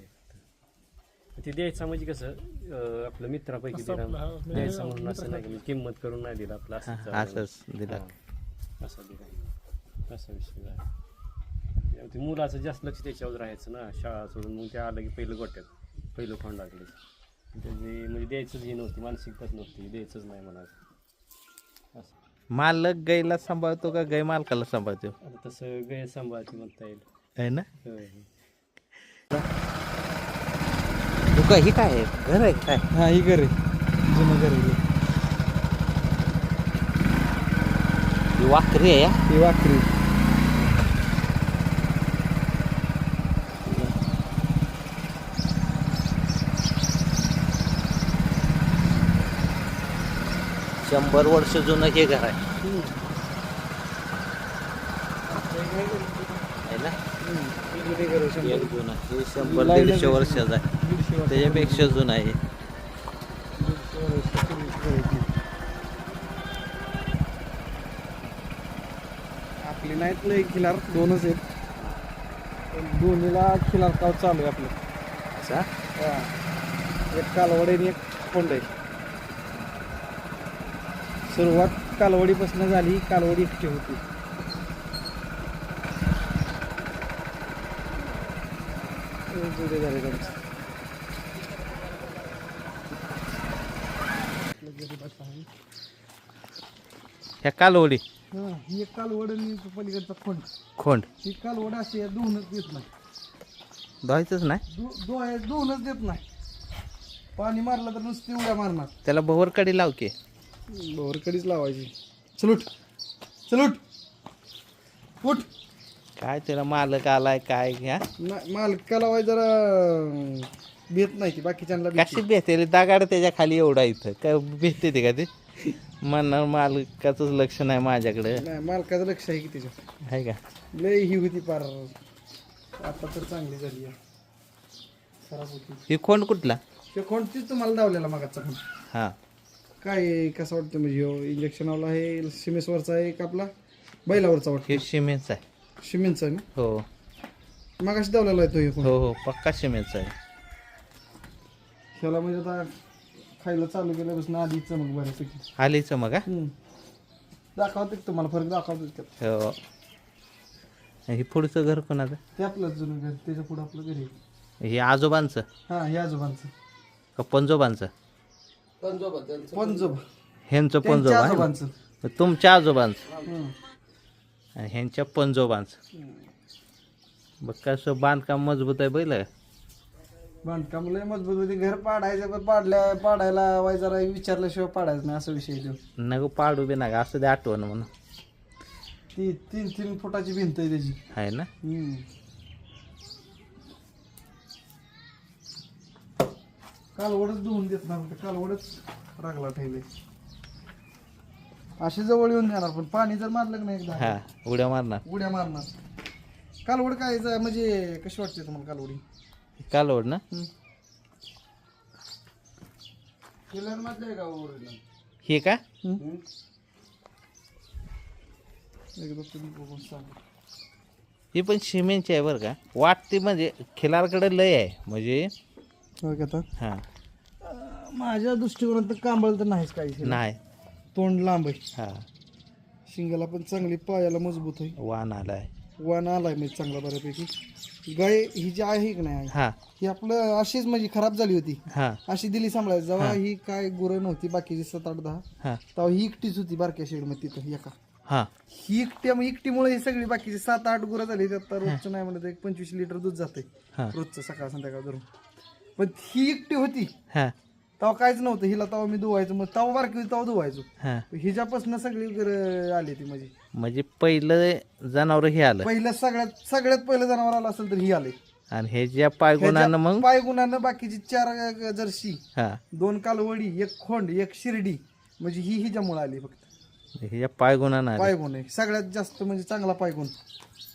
ते द्यायचा म्हणजे कसं आपलं मित्रापैकी दिला द्यायचा म्हणून असं नाही म्हणजे किंमत करून नाही दिला आपला असंच दिला. असं दिला असा विषय झाला. ते मुलाचं जास्त लक्ष त्याच्यावर राहायचं ना शाळा सोडून. मग ते आलं की पहिलं खोंडाकडे त्याची म्हणजे द्यायचंच हे नव्हती मानसिकताच नव्हती द्यायचंच नाही म्हणायचं असं. मालक गायला सांभाळतो का गाय मालकाला सांभाळतो? आता तसं गैरसंभाळती म्हणता येईल. आहे ना? होय. तू काय ही काय आहे? घर आहे काय? हा ही घर आहे जुनं घर आहे. ही वाकरी आहे. ही वाकरी. शंभर वर्ष जुनं हे घर आहे. आहे ना? एक जुनं हे 100-150 वर्षाचं आहे. त्याच्यापेक्षा जुनं आहे. आपली नाहीत लय खिलार 2च आहेत पण दोन्हीला खिलार काव चालू आहे आपलं. असा एक कालवड आणि एक खोंड आहे. सुरुवात कालवडीपासून झाली. कालवडी एकटी होती. जुडे झाले त्यांचे. ह्या कालवडी हा ही एक कालवड आणि पलीकडचा खोंड. खोंड ही कालवड अशी आहे, दोनच देत नाही. धुवायचंच नाही. दोनच देत नाही. पाणी मारलं तर नुसती उड्या मारणार. त्याला भवरकडी लाव की. भोवरकडीच लावायची. चलूट चलूट उठ. काय त्याला मालक आलाय काय घ्या मालकाला वाय जरा भेट नाही ती बाकीच्यांना कशी भेटते दागाड त्याच्या खाली एवढा इथं काय भेटते ते का ते म्हणणार मालकाचंच लक्ष नाही माझ्याकडे. नाही मालकाचं लक्ष आहे की त्याच्यात. आहे का? लय ही होती पार. आता तर चांगली झाली आहे. खराब होती. ही खोंड कुठला? ते कोणतीच तुम्हाला दावलेला मागाचा पण. हा काय कसं वाटतं म्हणजे इंजेक्शनवाला आहे सिमेंटवरचा आहे का आपला बैलावरचा वाटतं? हे सिमेंटचा आहे. सिमेंटचा आहे ना? हो मागाशी दावलेला आहे तो हे कोण. हो हो पक्का सिमेंटचा आहे. ह्याला म्हणजे आता खायला चालू केल्यापासून आधी चमक बऱ्यापैकी. आलीच मग हा? दाखवते तुम्हाला फरक दाखवते. हो हे पुढचं घर कोणाचं? ते आपलंच जुनं घर, त्याच्या पुढं आपलं घरी. हे आजोबांचं हा, हे आजोबांचं. का पंजोबांचं? पंजोबा ह्यांचं त्यांच्या पंजोबा आहे? आजोबांचं. तुमच्या आजोबांचं हं. आणि ह्यांच्या पंजोबांचं. बघ कसं बांधकाम मजबूत आहे बैल. बांधकाम लय मजबूत होती. घर पाडायचं पण पाडायला वाय जरा विचारल्याशिवाय पाडायचं नाही, असा विषय तो. नको पाडू बी नका असं दे आठवण म्हणून. ती 3 फुटाची भिंत आहे त्याची. आहे ना. कालवडच धुवून देत नाही, कालवडच रागला ठेवले. अशी जवळ येऊन जाणार, पण पाणी जर मारलं की नाही एकदा हा उड्या मारणार. उड्या मारणार. कालवड काय म्हणजे कशी वाटते तुम्हाला कालवडी? कालवड ना. किलर मधले का ओरिजिनल? हे का एकदा तुम्ही बघून सांगा. ही पण सिमेंटची आहे बरं का. वाटते म्हणजे खिलारकडे लय आहे म्हणजे. हो का आता? हा माझ्या दृष्टिकोनात तर कांबळ तर नाहीच काही. नाही. तोंड लांब आहे, हा शिंगाला पण चांगली, पायाला मजबूत आहे, वान आलाय. वाण आलाय म्हणजे चांगला बऱ्यापैकी. गाय ही जी आहे की नाही, हा ही आपलं अशीच म्हणजे खराब झाली होती, हा अशी दिली सांभाळायची. जेव्हा ही काय गुरं नव्हती बाकीची 7-8-10, हा तेव्हा ही एकटीच होती बारक्या शेड मध्ये तिथं एका. हा ही एकटीमुळे ही सगळी बाकीची 7-8 गुरं झाली. त्यात रोजचं नाही म्हणत एक 25 लिटर दूध जाते हा रोजचं, सकाळ संध्याकाळ धरून. पण ही एकटी होती हा तेव्हा काहीच नव्हतं. हिला तेव्हा मी धुवायचो, मग तेव्हा बारकी होती तेव्हा धुवायचो. हा हिच्यापासून सगळी गुरं आली ती म्हणजे. म्हणजे पहिलं जनावर हे आलं पहिलं सगळ्यात पहिलं जनावर आलं असेल तर ही आले. आणि हे ज्या पायगुणानं मग पाय गुणानं बाकीची 4 जर्सी, हा 2 कालवडी, 1 खोंड, 1 शिर्डी, म्हणजे ही हिच्यामुळे आली फक्त. हे ज्या पायगुणानं आलं. पायगुण आहे सगळ्यात जास्त म्हणजे चांगला पायगुण.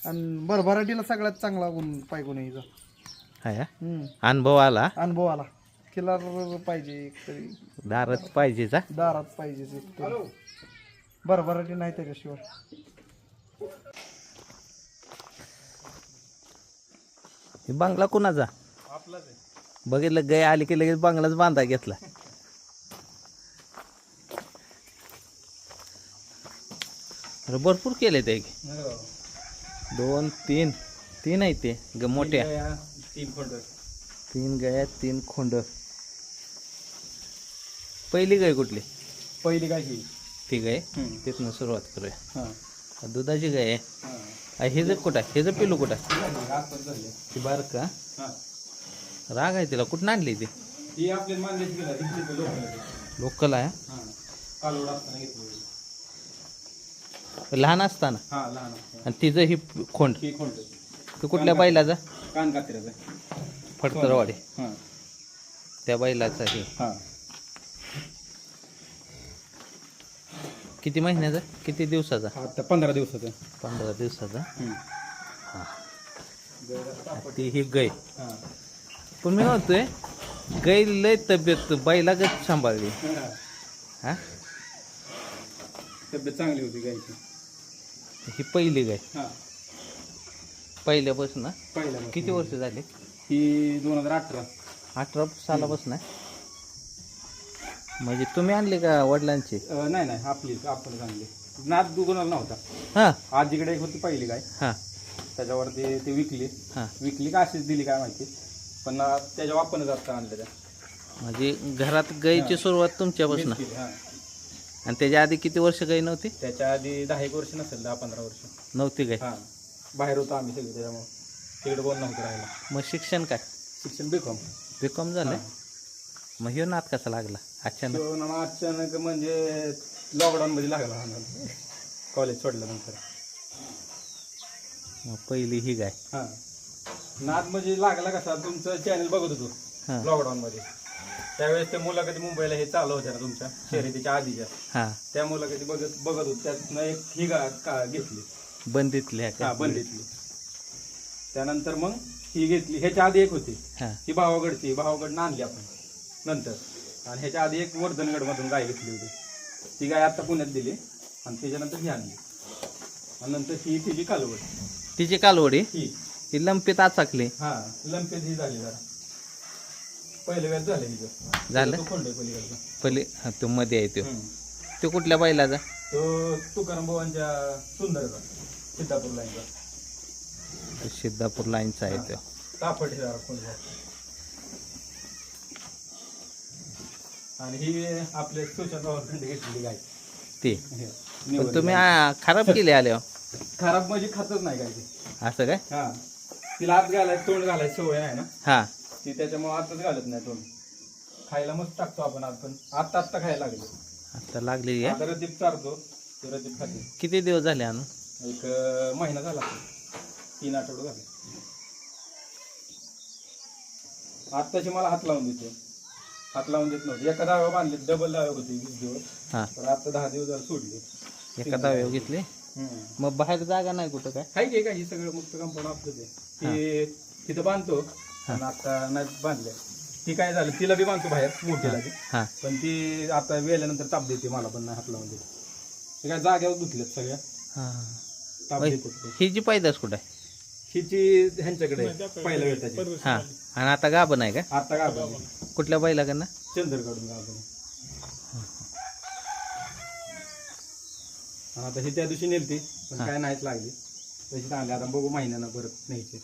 आणि भरभराटीला सगळ्यात चांगला गुण पायगुण आहे हिचा. हा या? अनुभव आला. अनुभव आला. किल्लार पाहिजे एकतरी, दारात पाहिजेचा. दारात पाहिजे एकतरी, भरभराटी नाही त्याच्याशिवाय. हे बंगला कुणाचा? बघितलं गाय आली की लगेच बंगलाच बांधा घेतला. अरे भरपूर केले ते. 2 3 आहे ते मोठ्या. 3 गाया 3 खोंड. पहिली गाय कुठली? पहिली काय ही ती गाय तिथनं सुरुवात करूया. हां दुधाची गाय आहे. हे जर कुठं आहे? हे जर पिलू कुठं आहे? ती बार का राग आहे तिला. कुठं आणली ती? ही आपल्या मानल्याची गेला लोकल आहे. कालवड असताना घेतली. लहान असताना. हा लहान आणि तिचं ही खोंड ही खोंड ते कुठल्या बैलाचा? कान कात्र्याचा. फडतरवाडी हां त्या बैलाचा हे. हां किती महिन्याचा? किती दिवसाचा? आता 15 दिवसाचं. 15 दिवसाचा. ती ही गाय. हां पण मी म्हणतोय गाय लय तब्येत बैला गत सांभाळली. हा तब्येत चांगली होती गायची. ही पहिली गाय. हां पहिल्यापासून पहिल्या किती वर्ष झाली? ही 2018. 18 सालापासून आहे. म्हणजे तुम्ही आणली का वडिलांची? नाही आपलीच आपण चांगली. नाद दुगुणाला नव्हता. हा आजीकडे एक होती पहिली गाय, हा त्याच्यावरती ती विकली. हा विकली का अशीच दिली काय माहिती, पण त्याच्या वापरनं जात आणलं त्या. म्हणजे घरात गायची सुरुवात तुमच्यापासून. मीच केली, हां. आणि त्याच्या आधी किती वर्ष गाय नव्हती? त्याच्या आधी 10 वर्ष नसेल, 10-15 वर्ष नव्हती गाय. हां. बाहेर होतो आम्ही सगळे, त्याच्यामुळे तिकडे बोल नव्हतं राहायला. मग शिक्षण काय? शिक्षण बीकॉम. बीकॉम झालं. मग ह्यो नाद कसा लागला अचानक? अचानक म्हणजे लॉकडाऊन मध्ये लागला कॉलेज सोडल्यानंतर. मग पहिली ही गाय. हां नाद म्हणजे लागला कसा, तुमचं चॅनल बघत होतो हां लॉकडाऊन मध्ये. त्यावेळेस ते मुलाखती मुंबईला हे चालू होत्या ना तुमच्या शर्यतीच्या आधीच्या. हां त्या मुलाखती बघत होतो. त्यातनं एक ही घेतली. बंदीतली हा बंदीतली. त्यानंतर मग ही घेतली. ह्याच्या आधी एक होती, हां ही भावागडची, भावागडनं आणली आपण नंतर. आणि ह्याच्या आधी एक वर्धनगड मधून गाय घेतली होती. ती गाय आता पुण्यात दिली आणि त्याच्यानंतर ही आणली. आणि नंतर ही तिची कालवड. तिची कालवडी ही लंपीत आचाकली. हा लंपेत ही झाली जरा. पहिलं वेळ झालं हिचं. झालं तो खोंड आहे पलीकडचा. पहिले. हा तो मध्ये आहे तो कुठल्या बैलाचा? तो तुकाराम भावांच्या सुंदरचा, सिद्धापूरला यांचा. सिद्धापूर लाईनचा आहे तो. तापट हे जरा कोण आणि ही आपले सुशांतरावांकडे घेतलेली गाय ते हे, पण निवडली तुम्ही गाय. खराब केले आल्यावर खराब म्हणजे खातच नाही काय ते. असं काय? हा तिला आत घालायचं तोंड घालायची सवय नाही ना हां ती त्याच्यामुळे आतच घालत नाही तोंड. खायला मस्त टाकतो आपण आत पण आत्ता खायला लागले. आता लागली आहे. आता रदीप चारतो ते रदीप खाते. किती दिवस झाले आणून? एक महिना झाला असेल. 3 आठवडे झाले. आत्ताची मला हात लावून देते. हात लावून देत नव्हते. एका दाव्या बांधले डबल दाव्या होते 20 दिवस. हां तर आता 10 दिवस झाले सोडले. एका दाव्यावर घेतले. मग बाहेर जागा नाही कुठं काय? हाय की काही सगळं मुक्त कंपाऊंड आपलं ते तिथं बांधतो आणि आता नाही बांधले. ती काय झालं तिला बी बांधतो बाहेर मोठीला बी. हां पण ती आता वेल्यानंतर ताप देते मला पण नाही हात लावून देते. ते काय जाग्यावर धुतल्यात सगळ्या हां ताप बाई, देतात ते. ही जी पैदास कुठं आहे? हिची ह्यांच्याकडे आहे, पहिल्या वेताची. हां आणि आता गाभण आहे का? आता गाभा कुठल्या बैलाकडनं? चंद्रकडून गाभा. आणि आता ही त्या दिवशी नेलती पण काय नाहीच लागली तशी चांगली. आता बघू महिन्यानं परत न्यायची.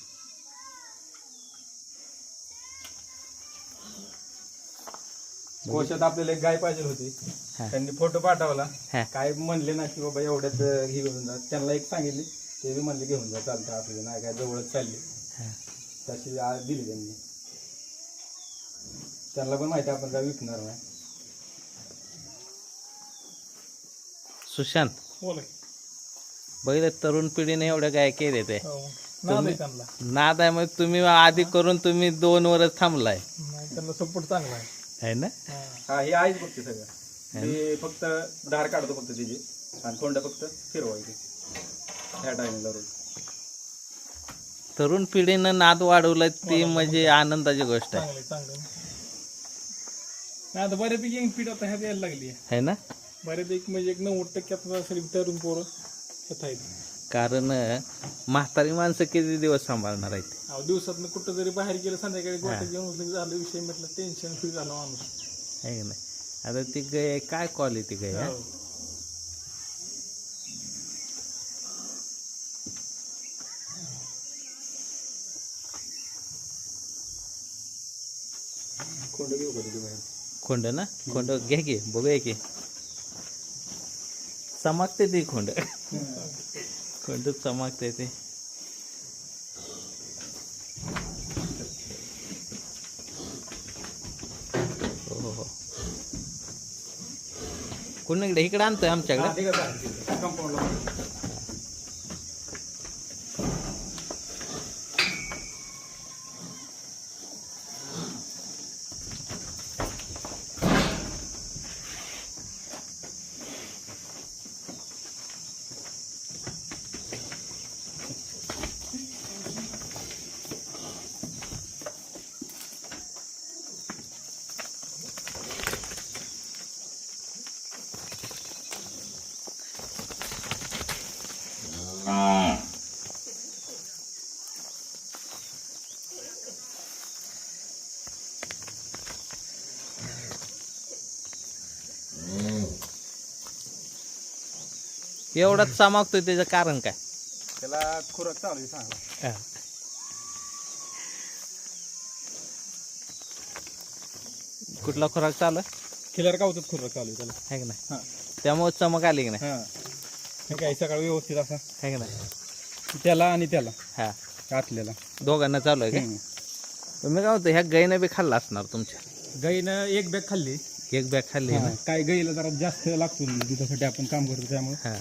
कोशात आपल्याला एक गाय पाहिजे होती. हा. त्यांनी फोटो पाठवला. हा. काय म्हणले ना की बाबा एवढ्यात ही घेऊन जा. त्यांना एक सांगितली ते बी म्हणले घेऊन जा चालतं आपल्याला नाही काय जवळच चालली. हां तशी आज दिली त्यांनी. त्यांना पण माहिती आपण काय विकणार नाही. सुशांत बोला बघितलं तरुण पिढीने एवढ्या काय केले ते नाद आहे त्यांना. नाद आहे. मग तुम्ही आधी करून तुम्ही 2 वर्ष थांबलाय नाही त्यांना सपोर्ट चांगला आहे. आहे ना? हा हे आहेच बघते सगळं. मी फक्त धार काढतो फक्त तिची आणि कोंडा फक्त फिरवायची ह्या टायमिंगला रोज. तरुण पिढीनं नाद वाढवलं ती म्हणजे आनंदाची गोष्ट आहे. चांगलं चांगलं. नाही आता बऱ्यापैकी यंग पिढ आता ह्यात यायला लागली आहे. है ना? बऱ्यापैकी म्हणजे एक 90% आता सगळी तरुण पोरं ह्यात आहेत. कारण म्हातारी माणसं किती दिवस सांभाळणार आहेत? अहो, दिवसातनं कुठं जरी बाहेर गेलं संध्याकाळी गोठ्यात घेऊन उचलून झालं विषय म्हटलं टेन्शन फ्री झालं माणूस. आहे की नाही? आता ती गाय काय क्वालिटी गाय आहे? हो. कोंड घेऊ का तुझी बाहेर? खोंड ना? खोंड घ्या की बघूया की. चमकते ती खोंड. खोंड चमकते ते. हो हो कोणीकडे इकडे आणतोय आमच्याकडे. कंपाऊंडला एवढाच चमकतोय त्याचं कारण काय? त्याला खुराक चालू आहे चांगला. कुठला खुराक चालू आहे? खिलर गावतात खुराक चालू आहे त्याला. है की नाही? हां त्यामुळे चमक आली की नाही? हां हे काय सकाळी व्यवस्थित असा है की नाही? त्याला आणि त्याला हा आतल्याला. दोघांना चालू आहे का? तुम्ही काय होतं ह्या गायीनं बी खाल्ला असणार तुमच्या. गाईनं एक बॅग खाल्ली. एक बॅग खाल्ली ना? काय गाईला जरा जास्त लागतो दुधासाठी आपण काम करतो त्यामुळे हा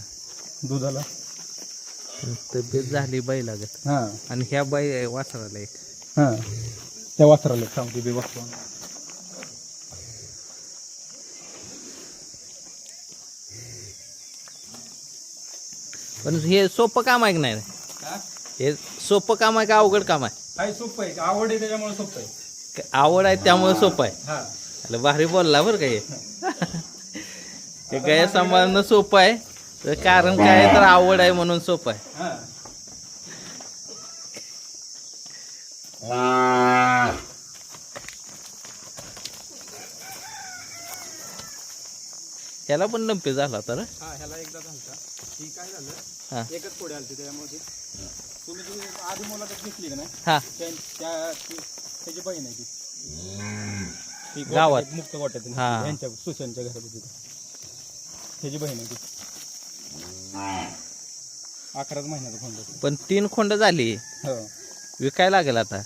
दुधाला. तब्येत झाली बाई लागत. हां आणि ह्या बाई वासराला एक. हां त्या वासराला सांगतो बे वासरा. पण हे सोपं काम आहे की नाही? हे सोपं काम आहे का अवघड काम आहे? काय सोपं आहे आवड आहे त्याच्यामुळे सोपं आहे. आवड आहे त्यामुळे सोपं आहे. हां अरे भारी बोलला बरं का हे. हे गाय सांभाळणं सोपं आहे तर कारण काय आहे तर आवड आहे म्हणून सोपं आहे. हां ह्याला पण लंपी झाला तर. ह्याला एकदा झालता. ही काय झालं हां एकच पोळी आलती त्याच्यामुळे तुम्ही जी आधी मुलाखत घेतली का नाही हा त्याची बहीण आहे ती गावात? मुक्त गोट्यात हा. यांच्या सुशांतच्या घरात होती त्याची बहीण आहे ती 11 महिन्याचा खोंड आहे. पण 3 खोंड झाली, हो विकायला लागेल आता.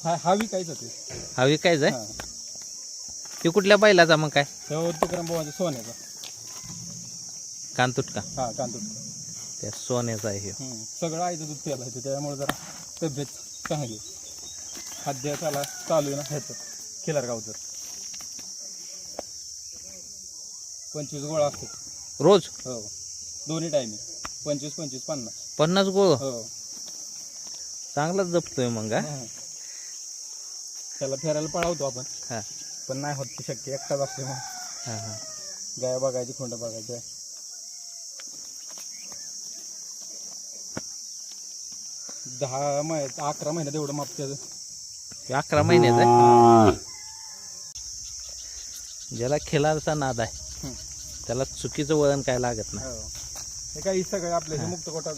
हा विकायचा ते हा विकायचा आहे? हा ते कुठल्या बैलाचा मग काय? तो तुकाराम भावाचा सोन्याचा कांतुटका? हा कांतूर त्या सोन्याचा आहे ह्यो. सगळं आयचं दूध प्यायला येतं त्यामुळे जरा तब्येत चांगली खाद्य त्याला चालू आहे ना ह्याचं खिलार गावचं 25 गोळा असते रोज हो दोन्ही टायमिंग 25 25 50 50 गोळ? हो चांगलाच जपतोय मग हा? त्याला फिरायला पळावतो आपण हा पण नाही होत ते शक्य एकटाच असते मग हा हा. गाय बघायची खोंड बघायचं 11 महिन्यात एवढं माप त्याचं हे 11 महिन्याचा आहे? ज्याला खिलारचा नाद आहे हं. त्याला चुकीचं वळण काय लागत नाही. हो हे काही सगळं आपल्या मुक्त कोटा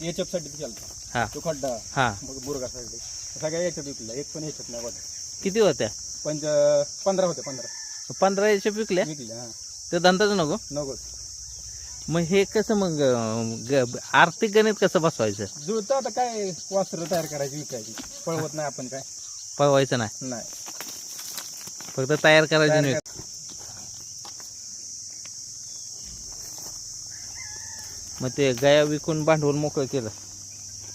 एचएफ साठी चालतं हा तो खड्डा हा. मग बुरगासाठी सगळ्या याच्यात विकला एक पण याच्यात नाही वाटत किती होत्या? 15 होते 15 15 याच्या विकल्या? विकले हा ते धंदाच नको. नको मग हे कसं मग आर्थिक गणित कसं बसवायचं? जुळतं आता काय वासरं तयार करायची विकायची पळवत नाही आपण काय पळवायचं नाही, नाही फक्त तयार करायचं तयार नाही. मग ते गाया विकून भांडवल मोकळं केलं?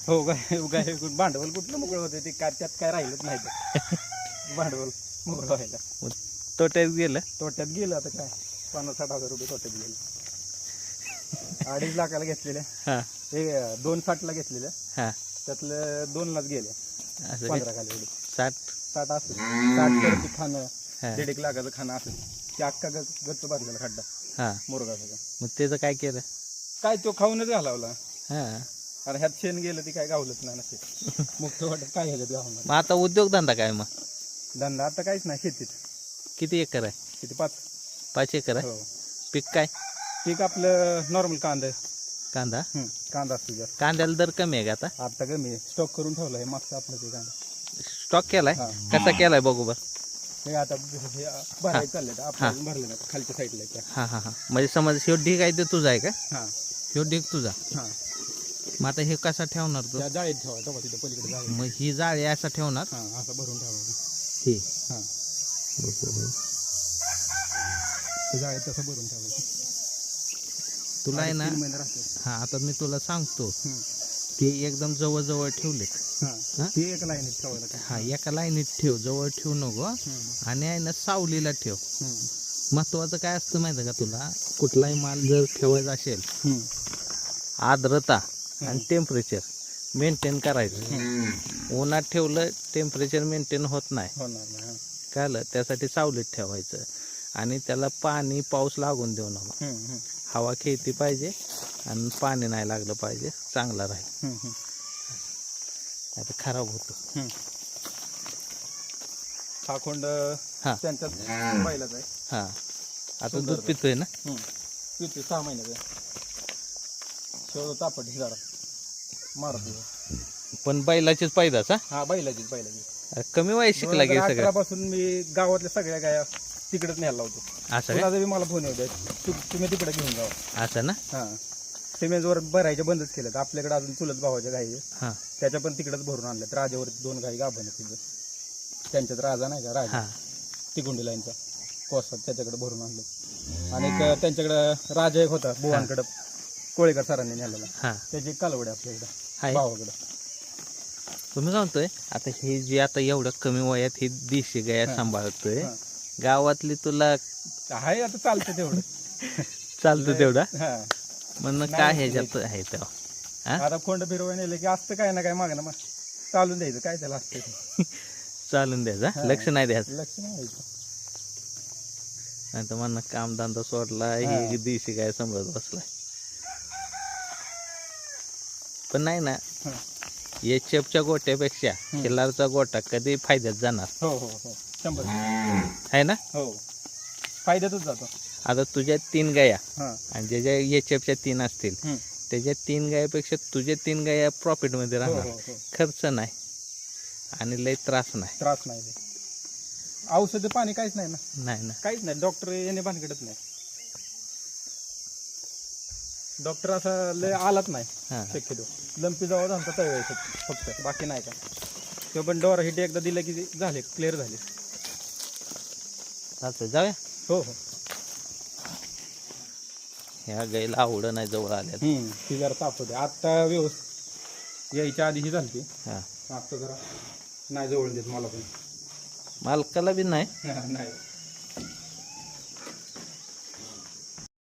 हो गाय गाय भांडवल कुठलं मोकळं होतं ते काय त्यात काय राहिलंच नाही ते. भांडवल मोकळं व्हायला मग तोट्यात गेलं? तोट्यात गेलं आता काय 50-60 हजार रुपये तोट्यात गेले 2.5 लाखाला घेतलेले हा हे 2.60 घेतलेल्या हा. त्यातलं 2 लाच गेले असं 15 खाली एवढे 60? 60 असतं 60 करती खाणं हा 1.5 लाखाचं खाणं असं ते अख्खा गच्च भरलेला खड्डा हा. मुरगाचा मग त्याचं काय केलं? काय तो खाऊनच घालावला हा. अरे ह्यात शेण गेलं ती काय गावलंच नाही नसे मुक्त वाटत काय ह्याच्यात गावणार मग आता उद्योगधंदा काय मग? धंदा आता काहीच नाही शेतीत किती एकर आहे? किती 5 एकर आहे? हो पीक काय? पीक आपलं नॉर्मल कांदा कांदा? कांदा असतो जास्त कांद्याला दर कमी आहे का आता? आता कमी स्टॉक करून ठेवला आहे मागचं आपलं ते कांदा स्टॉक केलाय? हा. कसा केलाय बघू बर. हे आता हे भरायचं चाललंय आपल्या भरले ना खालच्या साईडला त्या हा हा हा. म्हणजे समज ह्यो ढीग आहे ते तुझा आहे का? हां ह्यो ढीग तुझा. हां मग आता हे कसा ठेवणार तू? त्या जाळीत ठेवायचं बघा तिथं पलीकडे जाळी मग ही जाळी असा ठेवणार? हां असं भरून ठेवायचं ही हां ते जाळीत तसं भरून ठेवायचं तुला आहे ना? 3 महिने राहते हा आता मी तुला सांगतो ते एकदम जवळ जवळ ठेवलेत. हां ते एक लाईनीत ठेवायला काय हा एका लाईनीत ठेव, जवळ ठेवू नको. आणि आहे ना सावलीला ठेव. महत्वाचं काय असतं माहिती आहे का तुला? कुठलाही माल जर ठेवायचा असेल आर्द्रता आणि टेम्परेचर मेंटेन करायचं. उन्हात ठेवलं टेम्परेचर मेंटेन होत नाही, होणार नाही कळलं? त्यासाठी सावलीत ठेवायचं आणि त्याला पाणी पाऊस लागून देऊ नका. हवा खेळती पाहिजे आणि पाणी नाही लागलं पाहिजे, चांगला राहील. आता खराब होतो. हा खोंड हा त्यांच्यात बैलाच आहे हा. आता दूध पितोय ना? पिते 6 महिन्याचं शेवट तापट जरा मारतो. पण बैलाचीच पायदाच? हा बैलाचीच कमी वय शिकला गे सगळं? 2011 पासून मी गावातल्या सगळ्या गाया तिकडेच न्यायला लावतो. असं काय? तुला जरी मला फोन येऊ द्या तुम्ही तिकडे घेऊन जावा. असं ना? हां सिमेंटवर भरायच्या बंदच केलं. आपल्याकडे अजून चुलत भावाच्या गाई आहे. हा त्याच्या पण तिकडेच भरून आणल्यात. राजावरती 2 गाई गाभण आहेत तिथं. त्यांच्यात राजा नाही का राजा हा तिकुंडी लाईनचा कोसात त्याच्याकडे भरून आणले. आणि एक त्यांच्याकडे राजा एक होता बुवांकडे कोळेकर सरांनी नेलेला. हा त्याची एक कालवड आहे आपल्याकडे आहे. भावाकडे. तुम्ही सांगतोय आता हे जे आता एवढ्या कमी वयात हे देशी गाया सांभाळतोय, हा. गावातली तुला आहे आता चालतं तेवढं. चालतं तेवढा? हा म्हणणं काय ह्याच्यात आहे तेव्हा? हा? आता खोंड फिरवाय नेले की असतं काय ना काय मागणं मग चालून द्यायचं काय त्याला असतं ते. चालून द्यायचं, हा. लक्ष नाही द्यायचं. लक्ष नाही द्यायचं. नाही तर म्हणणं कामधंदा सोडला, हा. ही देशी गाय सांभाळत बसलाय. पण नाही ना, हा. एचएफच्या गोट्यापेक्षा खिल्लारचा गोटा कधी फायद्यात जाणार हो हो हो 100% आहे ना? हो फायद्यातच जातो. आता तुझ्या 3 गाया हां आणि ज्याच्या एचएफच्या 3 असतील त्याच्या 3 गायपेक्षा तुझे 3 गाय प्रॉफिटमध्ये राहणार. हो. खर्च नाही आणि लय त्रास नाही. त्रास नाही ते. औषध पाणी काहीच नाही ना, नाही ना. काहीच नाही. डॉक्टर येणे भानगडत नाही. डॉक्टर असा लय आलाच नाही हां शक्यतो. लंपी जावं झालं तळवायचं फक्त, बाकी नाही का. किंवा पण डोरा हिट एकदा दिलं की झाले, क्लिअर झाले. चालतं जाऊया. हो. ह्या गाईला आवडं नाही जवळ आल्या. ती जरा ताप होते आत्ता व्यवस्थित. यायच्या आधी ही झाली. हां आत्ता जरा नाही जवळ देत मला पण. मालकाला बी नाही. नाही